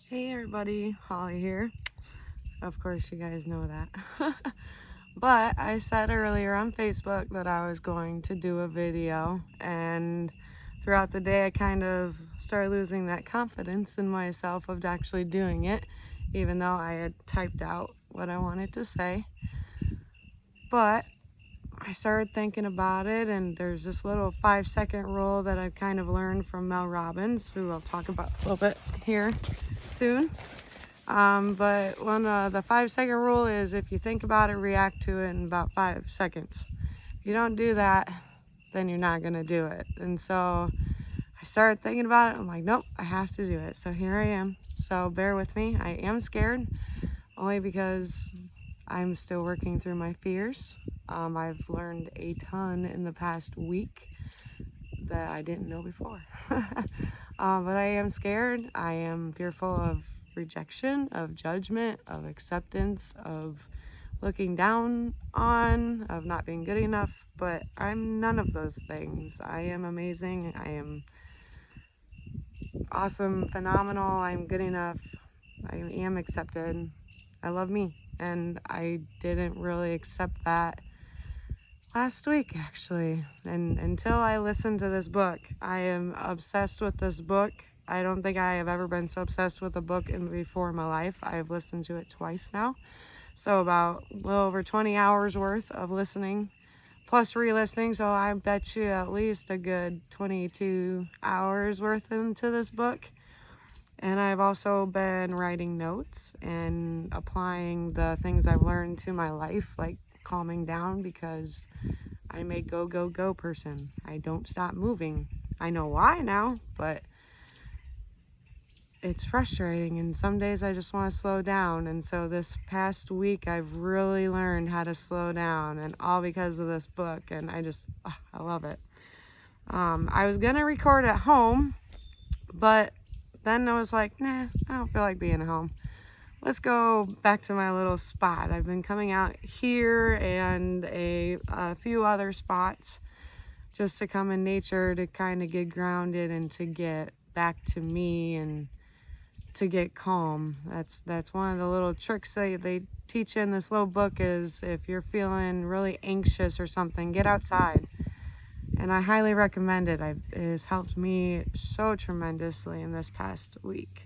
Hey everybody, Holly here. Of course you guys know that. But I said earlier on Facebook that I was going to do a video, and throughout the day I kind of started losing that confidence in myself of actually doing it, even though I had typed out what I wanted to say. But I started thinking about it, and there's this little 5-second rule that I've kind of learned from Mel Robbins, who I'll talk about a little bit here soon. But one the 5-second rule is if you think about it, react to it in about 5 seconds. If you don't do that, then you're not gonna do it. And so I started thinking about it. I'm like, nope, I have to do it. So here I am. So bear with me. I am scared, only because I'm still working through my fears. I've learned a ton in the past week that I didn't know before. But I am scared. I am fearful of rejection, of judgment, of acceptance, of looking down on, of not being good enough. But I'm none of those things. I am amazing. I am awesome, phenomenal. I'm good enough. I am accepted. I love me. And I didn't really accept that last week, actually. And until I listened to this book, I am obsessed with this book. I don't think I have ever been so obsessed with a book before in my life. I've listened to it twice now. So about a little over 20 hours worth of listening, plus re-listening. So I bet you at least a good 22 hours worth into this book. And I've also been writing notes and applying the things I've learned to my life, like calming down, because I'm a go, go, go person. I don't stop moving. I know why now, but it's frustrating, and some days I just want to slow down. And so this past week I've really learned how to slow down, and all because of this book. And I love it. I was gonna record at home, but then I was like, nah, I don't feel like being at home. Let's go back to my little spot. I've been coming out here and a few other spots just to come in nature, to kind of get grounded and to get back to me and to get calm. That's one of the little tricks they teach in this little book, is if you're feeling really anxious or something, get outside. And I highly recommend it. It has helped me so tremendously in this past week.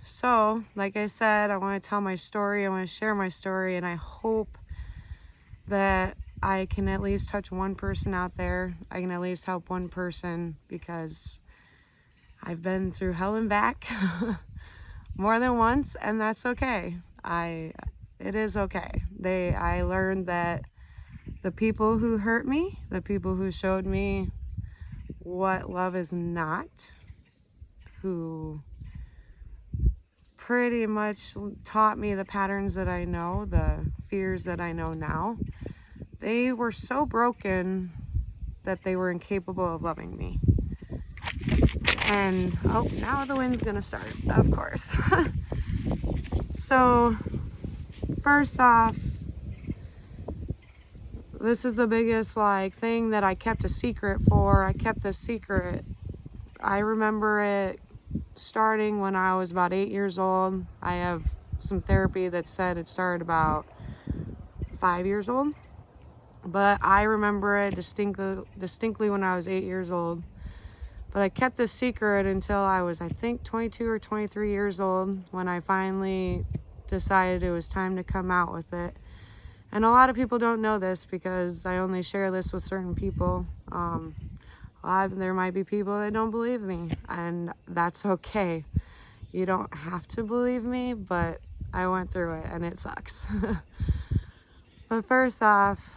So, like I said, I want to tell my story. I want to share my story, and I hope that I can at least touch one person out there. I can at least help one person, because I've been through hell and back more than once, and that's okay. It is okay. I learned that the people who hurt me, the people who showed me what love is not, who pretty much taught me the patterns that I know, the fears that I know now, they were so broken that they were incapable of loving me. And oh, now the wind's gonna start, of course. So first off, this is the biggest thing that I kept a secret for. I kept this secret. I remember it starting when I was about 8 years old. I have some therapy that said it started about 5 years old, but I remember it distinctly when I was 8 years old. But I kept this secret until I was, I think, 22 or 23 years old, when I finally decided it was time to come out with it. And a lot of people don't know this, because I only share this with certain people. There might be people that don't believe me, and that's okay. You don't have to believe me, but I went through it, and it sucks. But first off,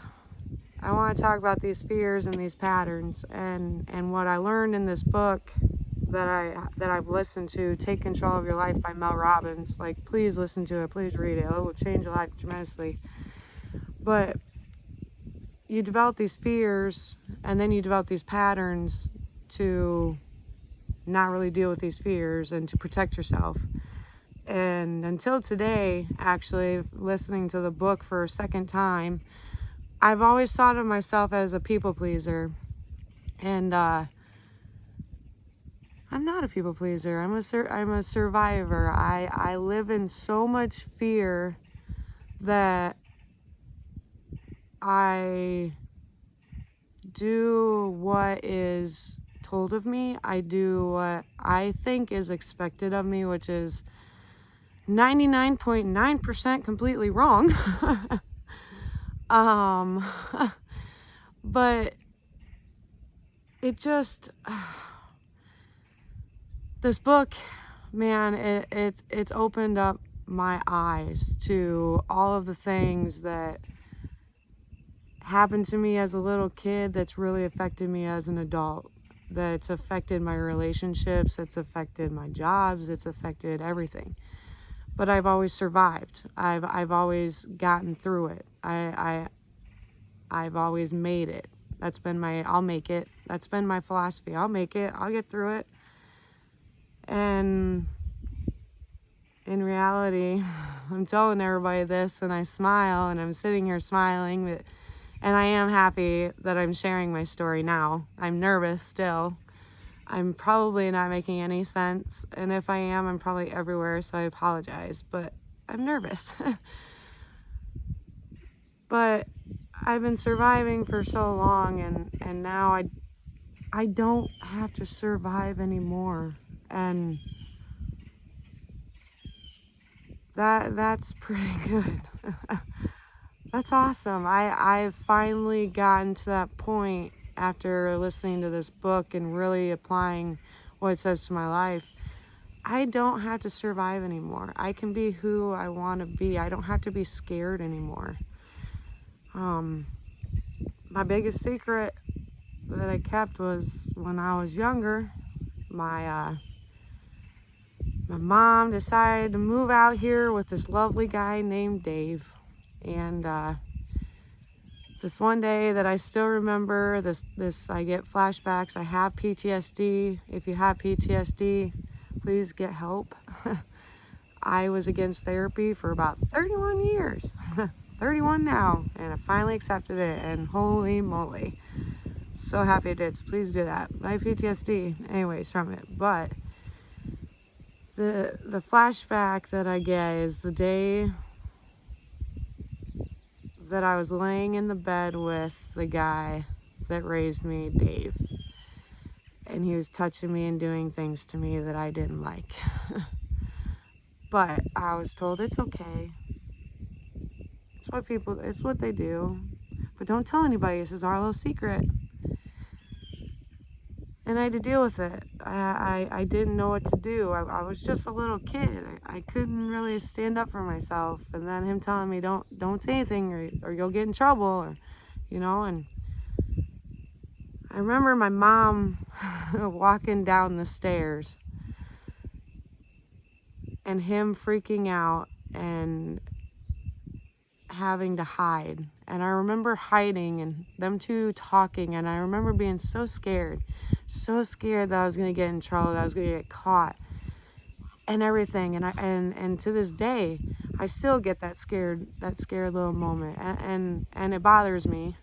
I want to talk about these fears and these patterns, and what I learned in this book that I've listened to, Take Control of Your Life by Mel Robbins. Please listen to it, please read it. It will change your life tremendously. But you develop these fears, and then you develop these patterns to not really deal with these fears and to protect yourself. And until today, actually, listening to the book for a second time, I've always thought of myself as a people pleaser. And I'm not a people pleaser. I'm a survivor. I live in so much fear that I do what is told of me. I do what I think is expected of me, which is 99.9% completely wrong. um, but it just, this book, man, it's opened up my eyes to all of the things that happened to me as a little kid that's really affected me as an adult. That's affected my relationships, it's affected my jobs, it's affected everything. But I've always survived. I've always gotten through it. I've always made it. That's been my, I'll make it. That's been my philosophy. I'll make it. I'll get through it. And in reality, I'm telling everybody this and I smile and I'm sitting here smiling, but, and I am happy that I'm sharing my story now. I'm nervous still. I'm probably not making any sense, and if I am, I'm probably everywhere, so I apologize, but I'm nervous. But I've been surviving for so long, and now I don't have to survive anymore, and that's pretty good. That's awesome. I've finally gotten to that point after listening to this book and really applying what it says to my life. I don't have to survive anymore. I can be who I want to be. I don't have to be scared anymore. My biggest secret that I kept was when I was younger, my mom decided to move out here with this lovely guy named Dave. And this one day that I still remember, this I get flashbacks. I have PTSD. If you have PTSD, please get help. I was against therapy for about 31 years. 31 now, and I finally accepted it, and holy moly. So happy I did, so please do that. I have PTSD anyways from it, but the flashback that I get is the day that I was laying in the bed with the guy that raised me, Dave. And he was touching me and doing things to me that I didn't like. But I was told it's okay. It's what they do. But don't tell anybody, this is our little secret. And I had to deal with it. I didn't know what to do. I was just a little kid. I couldn't really stand up for myself. And then him telling me, don't say anything or you'll get in trouble, or, and I remember my mom walking down the stairs and him freaking out and having to hide. And I remember hiding and them two talking, and I remember being so scared that I was going to get in trouble, that I was going to get caught and everything. And to this day, I still get that scared little moment, and it bothers me,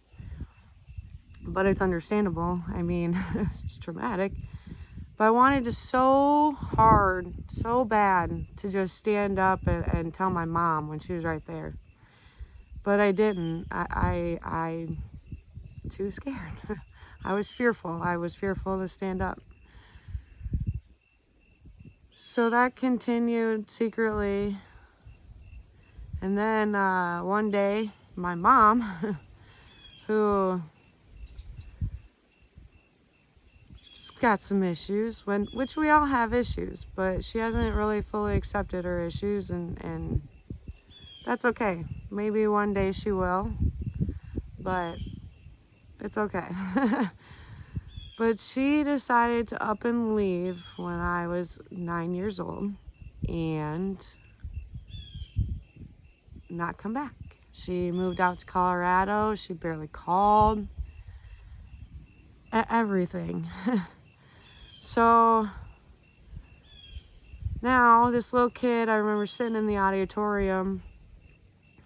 but it's understandable. I mean, it's traumatic. But I wanted to so hard, so bad to just stand up and tell my mom when she was right there. But I didn't. I too scared. I was fearful. I was fearful to stand up. So that continued secretly. And then one day, my mom, who got some issues, which we all have issues, but she hasn't really fully accepted her issues, and that's okay. Maybe one day she will, but it's okay. But she decided to up and leave when I was 9 years old and not come back. She moved out to Colorado. She barely called. Everything. So now this little kid, I remember sitting in the auditorium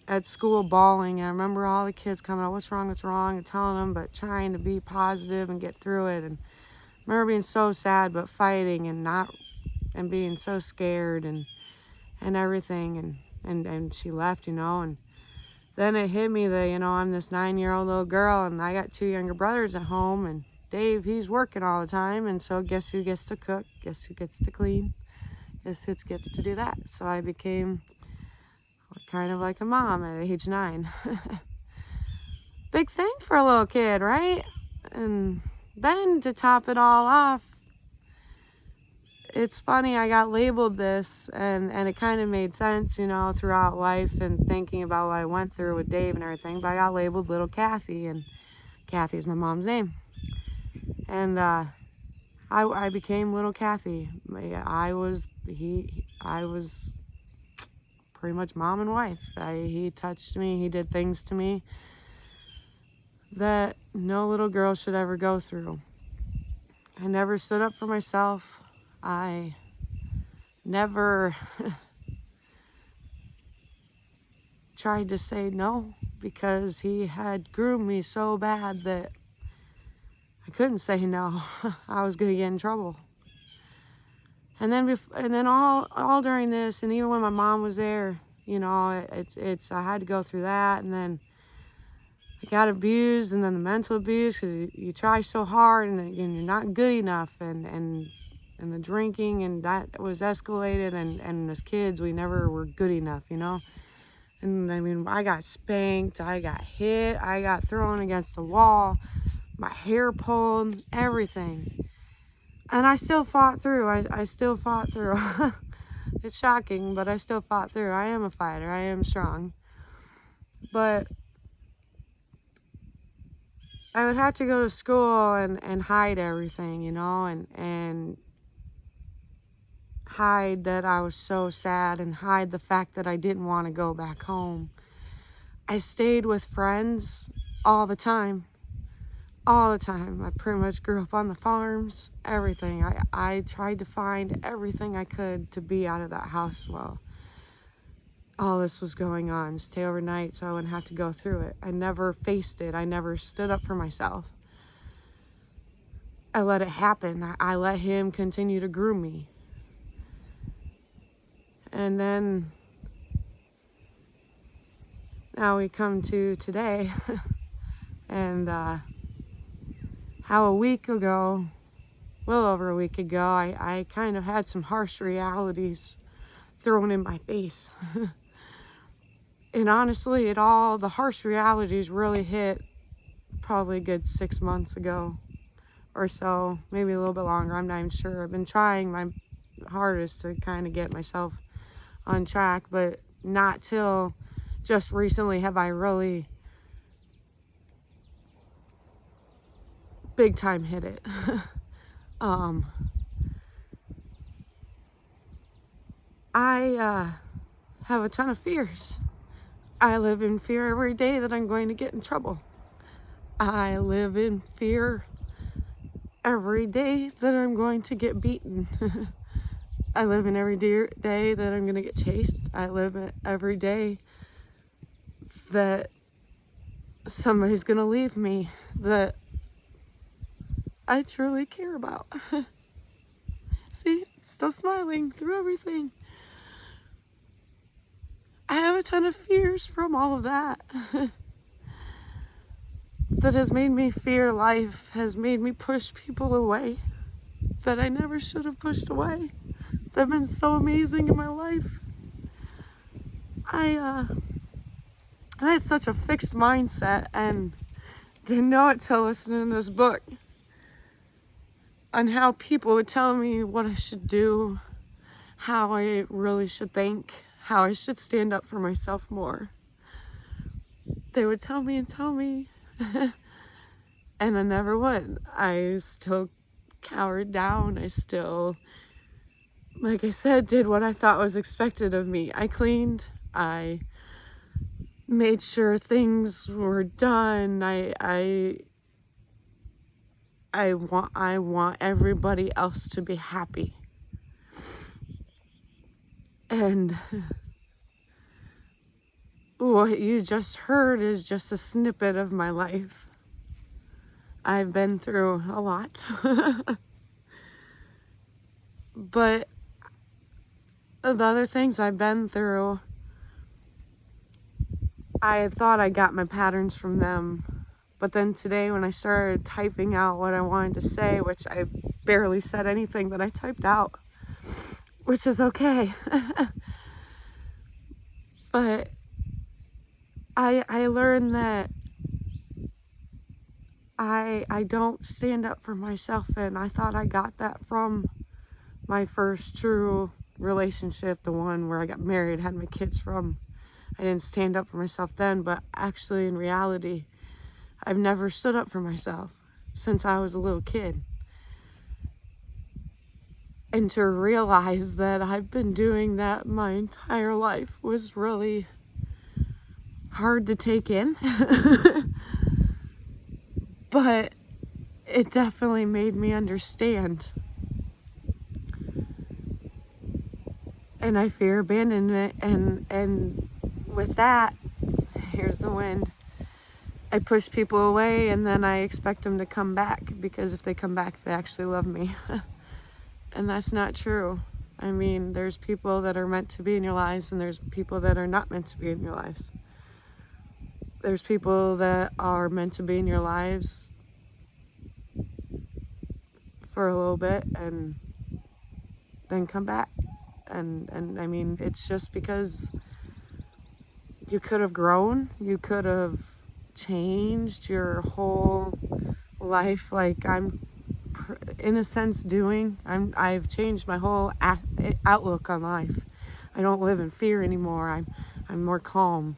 at school bawling. I remember all the kids coming out, what's wrong, and telling them, but trying to be positive and get through it. And remember being so sad, but fighting and being so scared and everything. And she left, and then it hit me that, I'm this 9-year-old little girl and I got 2 younger brothers at home, and Dave, he's working all the time. And so guess who gets to cook? Guess who gets to clean? Guess who gets to do that? So I became kind of like a mom at age 9. Big thing for a little kid, right? And then to top it all off, it's funny, I got labeled this, and it kind of made sense, throughout life and thinking about what I went through with Dave and everything, but I got labeled Little Kathy, and Kathy's my mom's name. And I became Little Kathy. I was pretty much mom and wife. He touched me, he did things to me that no little girl should ever go through. I never stood up for myself. I never tried to say no, because he had groomed me so bad that I couldn't say no. I was gonna get in trouble. And then all during this, and even when my mom was there, it's I had to go through that, and then I got abused, and then the mental abuse, because you try so hard and you're not good enough, and the drinking, and that was escalated, and as kids we never were good enough, and I mean, I got spanked, I got hit, I got thrown against the wall, my hair pulled, everything, and I still fought through. I still fought through. It's shocking, but I still fought through. I am a fighter, I am strong, but I would have to go to school and hide everything, and hide that I was so sad, and hide the fact that I didn't want to go back home. I stayed with friends all the time. All the time. I pretty much grew up on the farms, everything. I tried to find everything I could to be out of that house while all this was going on. Stay overnight so I wouldn't have to go through it. I never faced it. I never stood up for myself. I let it happen. I let him continue to groom me. And then now we come to today, and how a week ago, well over a week ago, I kind of had some harsh realities thrown in my face. And honestly, the harsh realities really hit probably a good 6 months ago or so, maybe a little bit longer, I'm not even sure. I've been trying my hardest to kind of get myself on track, but not till just recently have I really big time hit it. I have a ton of fears. I live in fear every day that I'm going to get in trouble. I live in fear every day that I'm going to get beaten. I live in every day that I'm going to get chased. I live in every day that somebody's going to leave me that I truly care about. See, still smiling through everything. I have a ton of fears from all of that. That has made me fear life, has made me push people away that I never should have pushed away. They've been so amazing in my life. I had such a fixed mindset and didn't know it till listening to this book on how people would tell me what I should do, how I really should think, how I should stand up for myself more. They would tell me and tell me, and I never would. I still cowered down. I still, like I said, did what I thought was expected of me. I cleaned. I made sure things were done. I want everybody else to be happy. And what you just heard is just a snippet of my life. I've been through a lot. But the other things I've been through, I thought I got my patterns from them. But then today when I started typing out what I wanted to say, which I barely said anything that I typed out, which is okay. But I learned that I don't stand up for myself, and I thought I got that from my first true relationship, the one where I got married, had my kids from. I didn't stand up for myself then, but actually in reality, I've never stood up for myself since I was a little kid. And to realize that I've been doing that my entire life was really hard to take in. But it definitely made me understand. And I fear abandonment, and with that, here's the wind. I push people away, and then I expect them to come back, because if they come back, they actually love me. And that's not true. I mean, there's people that are meant to be in your lives, and there's people that are not meant to be in your lives. There's people that are meant to be in your lives for a little bit and then come back. And I mean, it's just because you could have grown, you could have changed your whole life, like I'm in a sense doing. I've changed my whole outlook on life. I don't live in fear anymore. I'm more calm.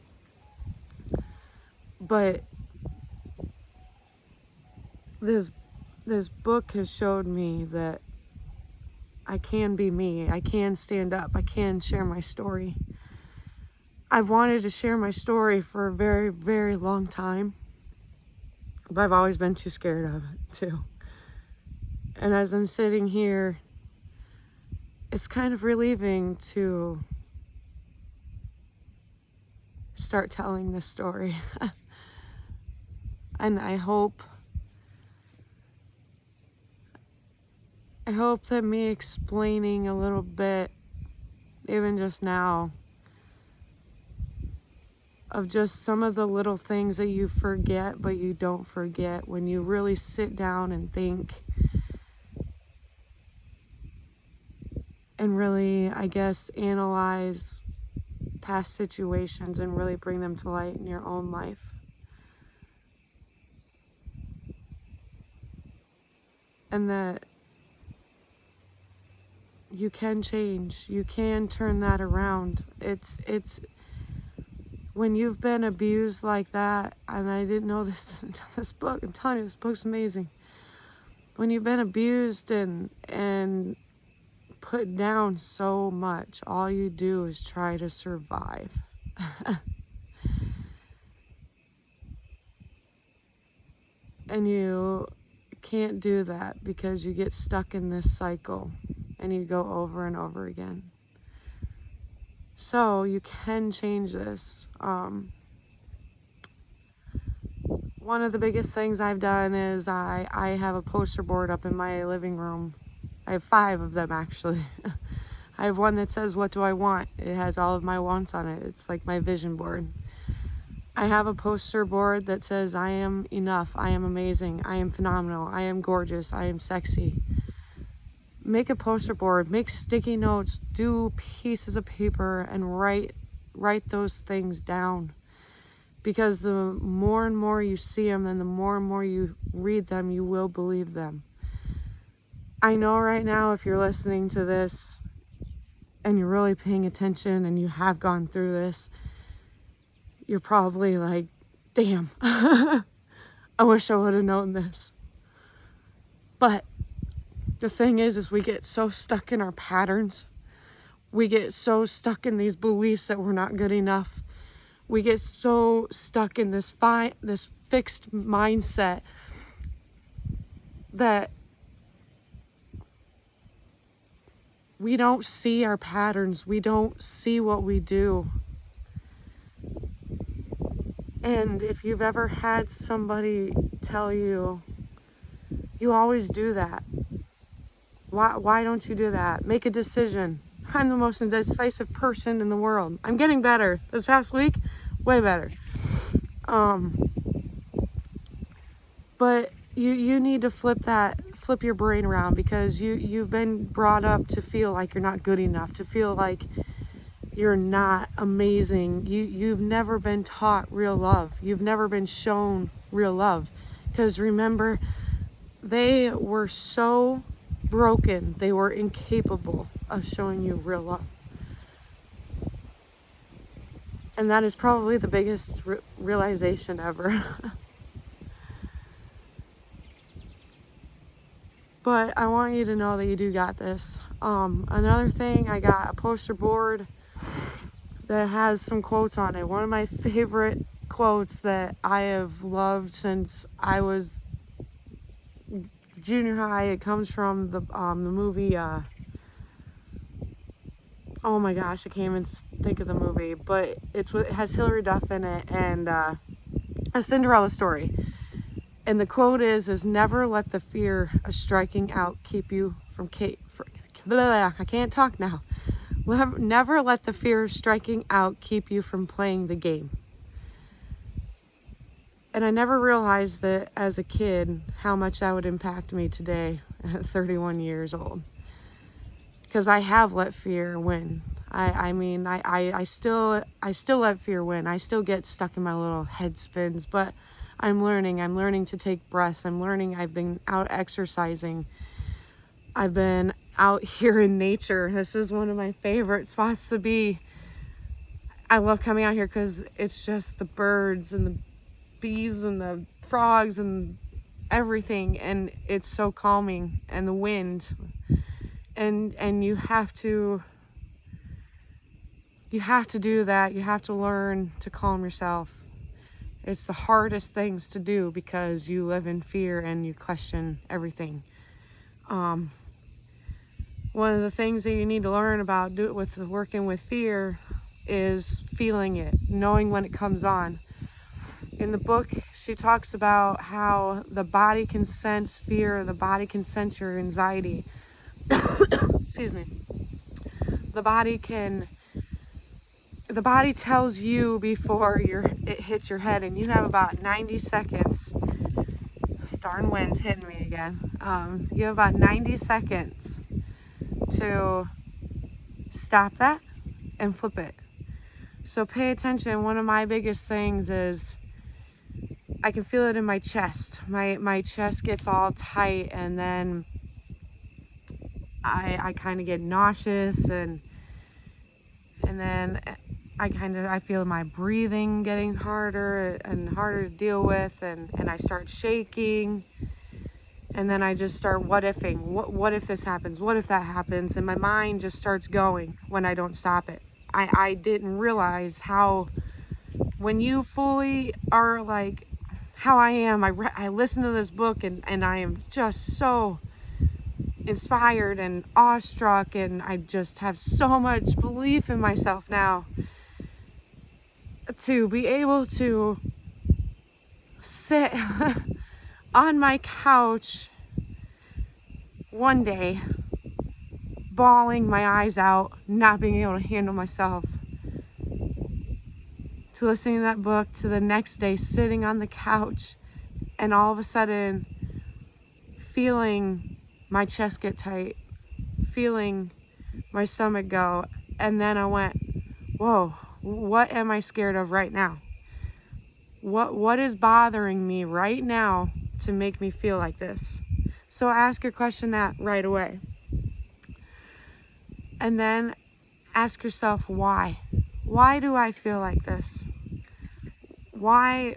But this book has showed me that I can be me. I can stand up. I can share my story. I've wanted to share my story for a very, very long time, but I've always been too scared of it too. And as I'm sitting here, it's kind of relieving to start telling this story. And I hope that me explaining a little bit, even just now, of just some of the little things that you forget, but you don't forget when you really sit down and think and really, I guess, analyze past situations and really bring them to light in your own life. And that you can change, you can turn that around. It's when you've been abused like that, and I didn't know this until this book, I'm telling you, this book's amazing. When you've been abused and put down so much, all you do is try to survive. And you can't do that because you get stuck in this cycle and you go over and over again. So you can change this. One of the biggest things I've done is I have a poster board up in my living room. I have 5 of them, actually. I have one that says, "What do I want?" It has all of my wants on it. It's like my vision board. I have a poster board that says, "I am enough. I am amazing. I am phenomenal. I am gorgeous. I am sexy." Make a poster board, make sticky notes, do pieces of paper, and write those things down. Because the more and more you see them and the more and more you read them, you will believe them. I know right now, if you're listening to this and you're really paying attention and you have gone through this, you're probably like, damn, I wish I would have known this. But the thing is we get so stuck in our patterns. We get so stuck in these beliefs that we're not good enough. We get so stuck in this fixed mindset that we don't see our patterns. We don't see what we do. And if you've ever had somebody tell you, "You always do that," Why don't you do that? Make a decision. I'm the most indecisive person in the world. I'm getting better. This past week, way better. But you need to flip your brain around, because you've been brought up to feel like you're not good enough, to feel like you're not amazing. You've never been taught real love. You've never been shown real love. Because remember, they were so broken, they were incapable of showing you real love. And that is probably the biggest realization ever. But I want you to know that you do got this. Another thing, I got a poster board that has some quotes on it. One of my favorite quotes that I have loved since I was junior high. It comes from the movie. Oh my gosh, I can't even think of the movie, but it has Hilary Duff in it, and A Cinderella Story. And the quote is never let the fear of striking out keep you from I can't talk now. Never let the fear of striking out keep you from playing the game. And I never realized that as a kid how much that would impact me today at 31 years old. Because I have let fear win. I still let fear win. I still get stuck in my little head spins, but I'm learning to take breaths. I've been out exercising. I've been out here in nature. This is one of my favorite spots to be. I love coming out here because it's just the birds and the bees and the frogs and everything, and it's so calming, and the wind, and you have to do that. You have to learn to calm yourself. It's the hardest things to do because you live in fear and you question everything. One of the things that you need to learn about working with fear is feeling it, knowing when it comes on. In the book, she talks about how the body can sense fear, the body can sense your anxiety. Excuse me. The body tells you before it hits your head, and you have about 90 seconds. This darn wind's hitting me again. You have about 90 seconds to stop that and flip it. So pay attention. One of my biggest things is I can feel it in my chest. My chest gets all tight, and then I kind of get nauseous, and then I feel my breathing getting harder and harder to deal with, and I start shaking, and then I just start what-ifing. What if this happens? What if that happens? And my mind just starts going when I don't stop it. I didn't realize how, when you fully are like how I am, I listen to this book, and I am just so inspired and awestruck, and I just have so much belief in myself now to be able to sit on my couch one day, bawling my eyes out, not being able to handle myself, to listening to that book, to the next day sitting on the couch and all of a sudden feeling my chest get tight, feeling my stomach go, and then I went, whoa, what am I scared of right now? What is bothering me right now to make me feel like this? So ask your question that right away. And then ask yourself, why? Why do I feel like this? Why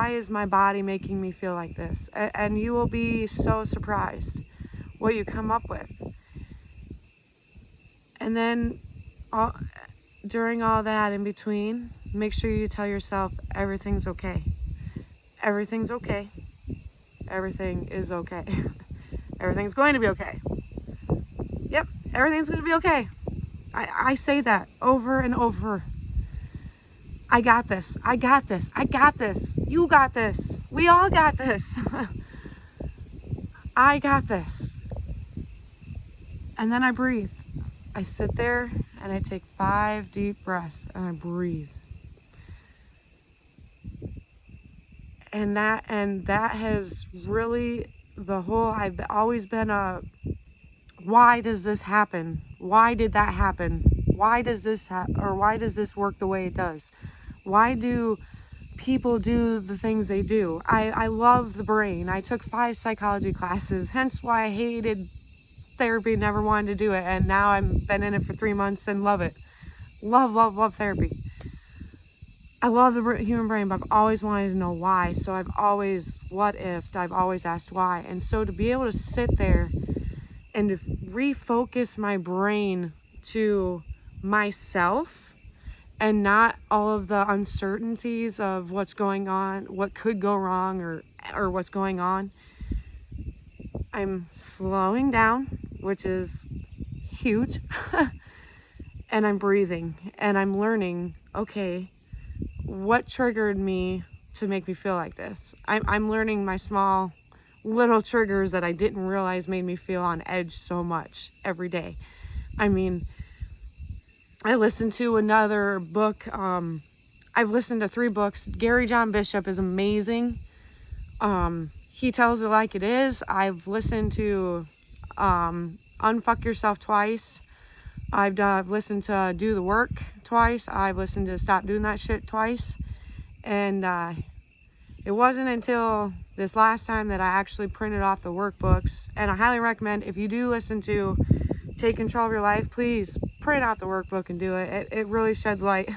is my body making me feel like this? And you will be so surprised what you come up with. And then during all that in between, make sure you tell yourself everything's okay. Everything's okay. Everything is okay. Everything's going to be okay. Yep, everything's going to be okay. I say that over and over. I got this. I got this. I got this. You got this. We all got this. I got this. And then I breathe. I sit there and I take 5 deep breaths and I breathe. And that has really I've always been why does this happen? Why did that happen? Why does this why does this work the way it does? Why do people do the things they do? I love the brain. I took 5 psychology classes, hence why I hated therapy, never wanted to do it, and now I've been in it for 3 months and love it. Love therapy. I love the human brain, but I've always wanted to know why. So I've always what if'd, I've always asked why. And so to be able to sit there and to refocus my brain to myself and not all of the uncertainties of what's going on, what could go wrong, or what's going on. I'm slowing down, which is huge. And I'm breathing and I'm learning, okay, what triggered me to make me feel like this? I'm learning my small little triggers that I didn't realize made me feel on edge so much every day. I mean, I listened to another book. I've listened to 3 books. Gary John Bishop is amazing. He tells it like it is. I've listened to Unfuck Yourself twice. I've listened to Do the Work twice. I've listened to Stop Doing That Shit twice. And it wasn't until this last time that I actually printed off the workbooks. And I highly recommend, if you do listen to Take Control of Your Life, please print out the workbook and do it. It really sheds light.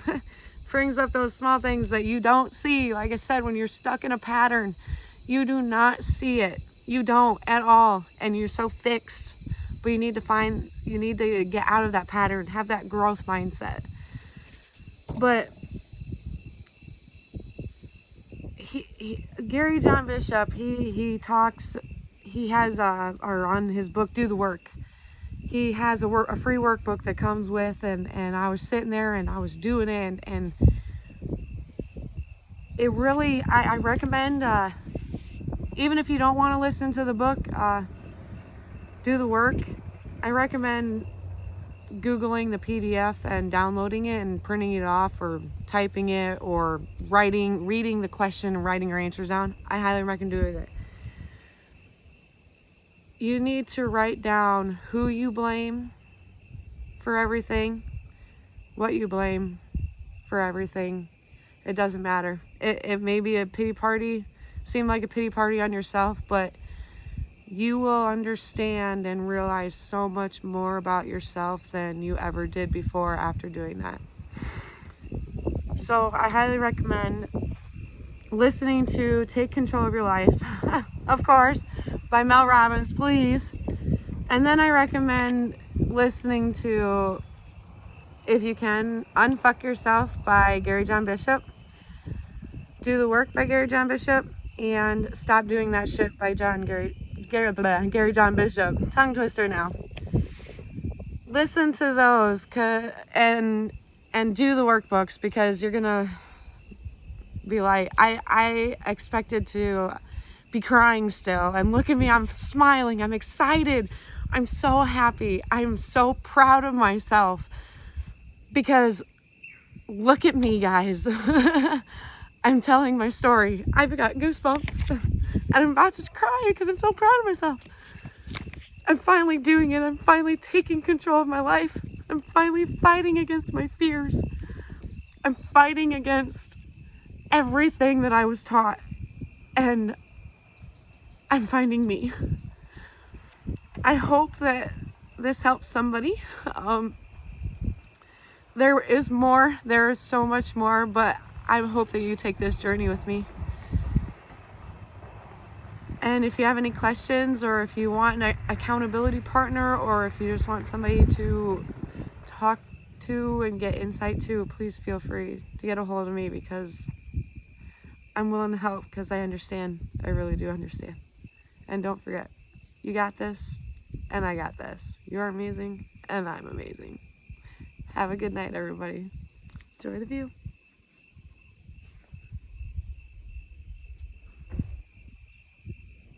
Brings up those small things that you don't see. Like I said, when you're stuck in a pattern, you do not see it. You don't at all. And you're so fixed. But you need to get out of that pattern, have that growth mindset. But Gary John Bishop, he has on his book, Do the Work, he has a free workbook that comes with, and I was sitting there and I was doing it, and it really, I recommend, even if you don't want to listen to the book, Do the Work, I recommend Googling the PDF and downloading it and printing it off, or typing it, or reading the question and writing your answers down. I highly recommend doing it. You need to write down who you blame for everything, what you blame for everything. It doesn't matter. It may be a pity party, seem like a pity party on yourself, but you will understand and realize so much more about yourself than you ever did before after doing that. So I highly recommend listening to Take Control of Your Life, of course, by Mel Robbins, please. And then I recommend listening to, if you can, Unfuck Yourself by Gary John Bishop, Do the Work by Gary John Bishop, and Stop Doing That Shit by Gary John Bishop. Tongue twister now. Listen to those and do the workbooks, because you're gonna be like, I expected to be crying still, and look at me, I'm smiling, I'm excited, I'm so happy, I'm so proud of myself, because look at me, guys. I'm telling my story. I've got goosebumps and I'm about to cry because I'm so proud of myself. I'm finally doing it. I'm finally taking control of my life. I'm finally fighting against my fears. I'm fighting against everything that I was taught, and I'm finding me. I hope that this helps somebody. There is more. There is so much more, but I hope that you take this journey with me. And if you have any questions, or if you want an accountability partner, or if you just want somebody to talk to and get insight to, please feel free to get a hold of me, because I'm willing to help, because I understand. I really do understand. And don't forget, you got this, and I got this. You're amazing, and I'm amazing. Have a good night, everybody. Enjoy the view.